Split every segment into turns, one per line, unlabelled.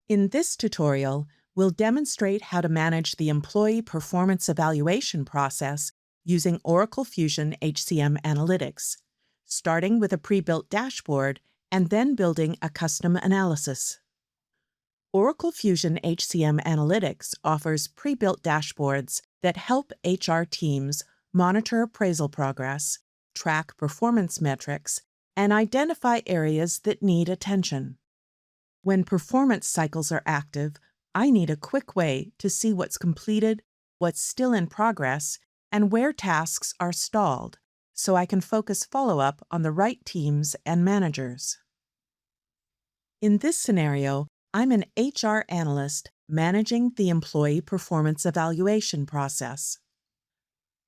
In this tutorial, we'll demonstrate how to manage the employee performance evaluation process using Oracle Fusion HCM Analytics, starting with a pre-built dashboard and then building a custom analysis. Oracle Fusion HCM Analytics offers pre-built dashboards that help HR teams monitor appraisal progress, track performance metrics, and identify areas that need attention. When performance cycles are active, I need a quick way to see what's completed, what's still in progress, and where tasks are stalled, so I can focus follow-up on the right teams and managers. In this scenario, I'm an HR analyst managing the employee performance evaluation process.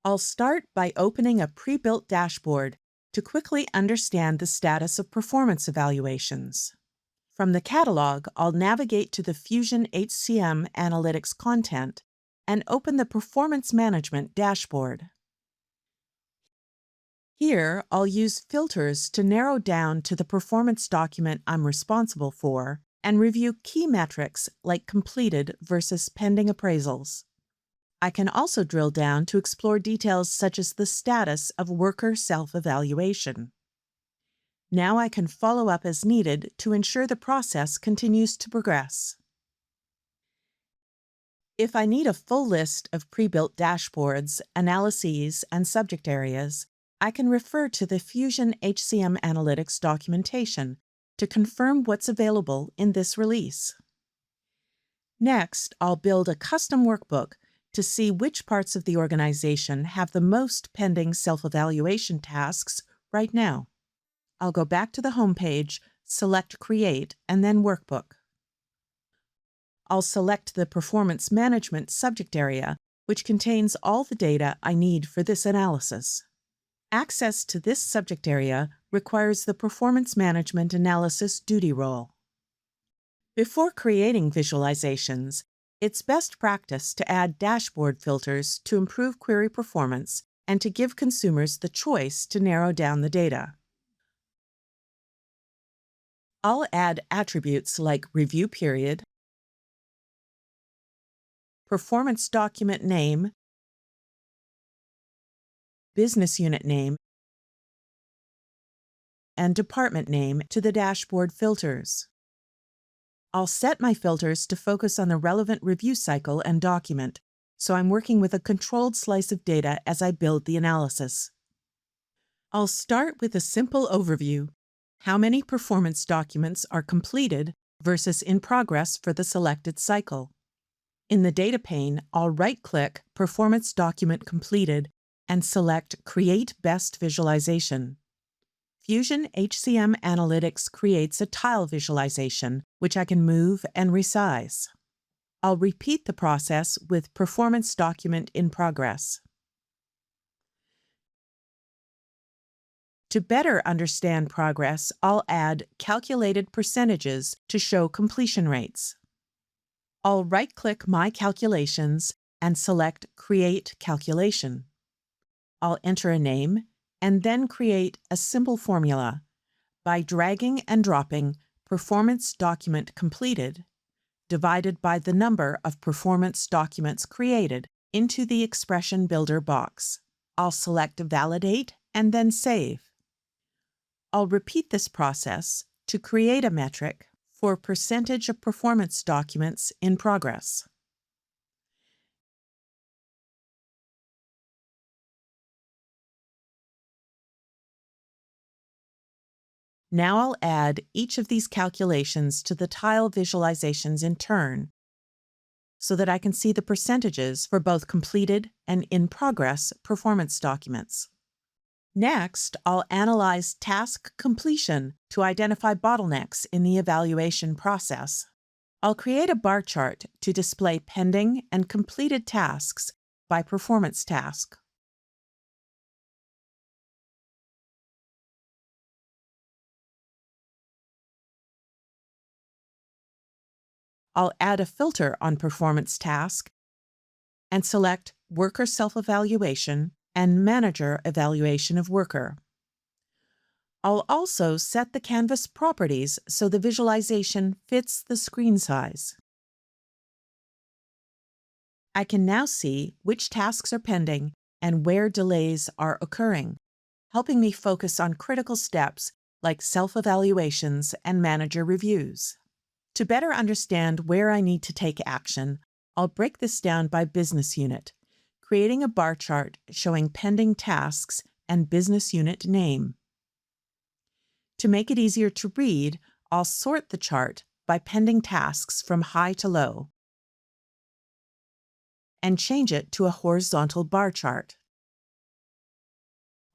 I'll start by opening a pre-built dashboard to quickly understand the status of performance evaluations. From the catalog, I'll navigate to the Fusion HCM Analytics content and open the Performance Management dashboard. Here, I'll use filters to narrow down to the performance document I'm responsible for and review key metrics like completed versus pending appraisals. I can also drill down to explore details such as the status of worker self-evaluation. Now I can follow up as needed to ensure the process continues to progress. If I need a full list of pre-built dashboards, analyses, and subject areas, I can refer to the Fusion HCM Analytics documentation to confirm what's available in this release. Next, I'll build a custom workbook to see which parts of the organization have the most pending self-evaluation tasks right now. I'll go back to the home page, select Create, and then Workbook. I'll select the Performance Management subject area, which contains all the data I need for this analysis. Access to this subject area requires the Performance Management Analysis duty role. Before creating visualizations, it's best practice to add dashboard filters to improve query performance and to give consumers the choice to narrow down the data. I'll add attributes like review period, performance document name, business unit name, and department name to the dashboard filters. I'll set my filters to focus on the relevant review cycle and document, so I'm working with a controlled slice of data as I build the analysis. I'll start with a simple overview. How many performance documents are completed versus in progress for the selected cycle? In the data pane, I'll right-click Performance Document Completed and select Create Best Visualization. Fusion HCM Analytics creates a tile visualization, which I can move and resize. I'll repeat the process with Performance Document in Progress. To better understand progress, I'll add calculated percentages to show completion rates. I'll right-click My Calculations and select Create Calculation. I'll enter a name and then create a simple formula by dragging and dropping Performance Document Completed divided by the number of performance documents created into the Expression Builder box. I'll select Validate and then Save. I'll repeat this process to create a metric for percentage of performance documents in progress. Now I'll add each of these calculations to the tile visualizations in turn, so that I can see the percentages for both completed and in-progress performance documents. Next, I'll analyze task completion to identify bottlenecks in the evaluation process. I'll create a bar chart to display pending and completed tasks by performance task. I'll add a filter on performance task and select Worker Self-Evaluation and Manager Evaluation of Worker. I'll also set the canvas properties so the visualization fits the screen size. I can now see which tasks are pending and where delays are occurring, helping me focus on critical steps like self-evaluations and manager reviews. To better understand where I need to take action, I'll break this down by business unit, creating a bar chart showing pending tasks and business unit name. To make it easier to read, I'll sort the chart by pending tasks from high to low and change it to a horizontal bar chart.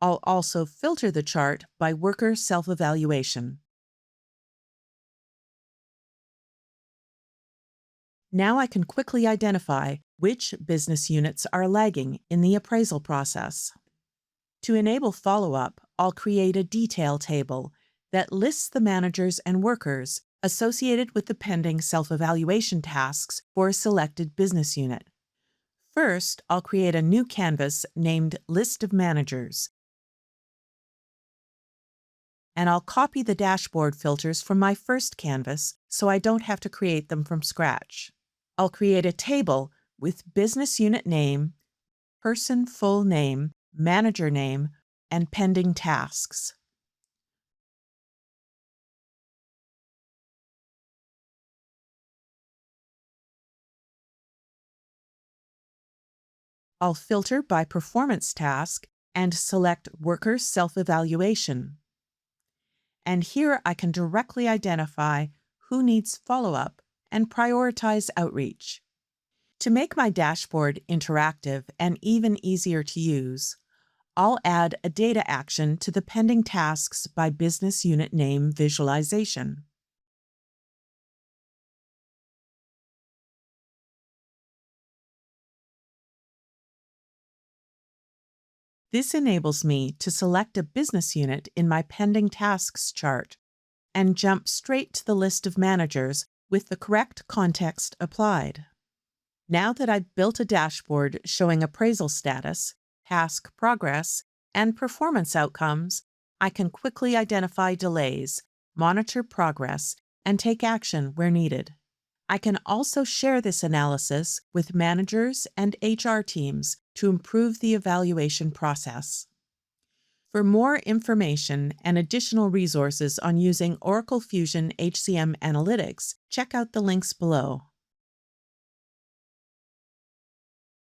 I'll also filter the chart by worker self-evaluation. Now I can quickly identify which business units are lagging in the appraisal process. To enable follow-up, I'll create a detail table that lists the managers and workers associated with the pending self-evaluation tasks for a selected business unit. First, I'll create a new canvas named List of Managers, and I'll copy the dashboard filters from my first canvas so I don't have to create them from scratch. I'll create a table with business unit name, person full name, manager name, and pending tasks. I'll filter by performance task and select Worker Self-Evaluation. And here I can directly identify who needs follow-up and prioritize outreach. To make my dashboard interactive and even easier to use, I'll add a data action to the pending tasks by business unit name visualization. This enables me to select a business unit in my pending tasks chart and jump straight to the list of managers with the correct context applied. Now that I've built a dashboard showing appraisal status, task progress, and performance outcomes, I can quickly identify delays, monitor progress, and take action where needed. I can also share this analysis with managers and HR teams to improve the evaluation process. For more information and additional resources on using Oracle Fusion HCM Analytics, check out the links below.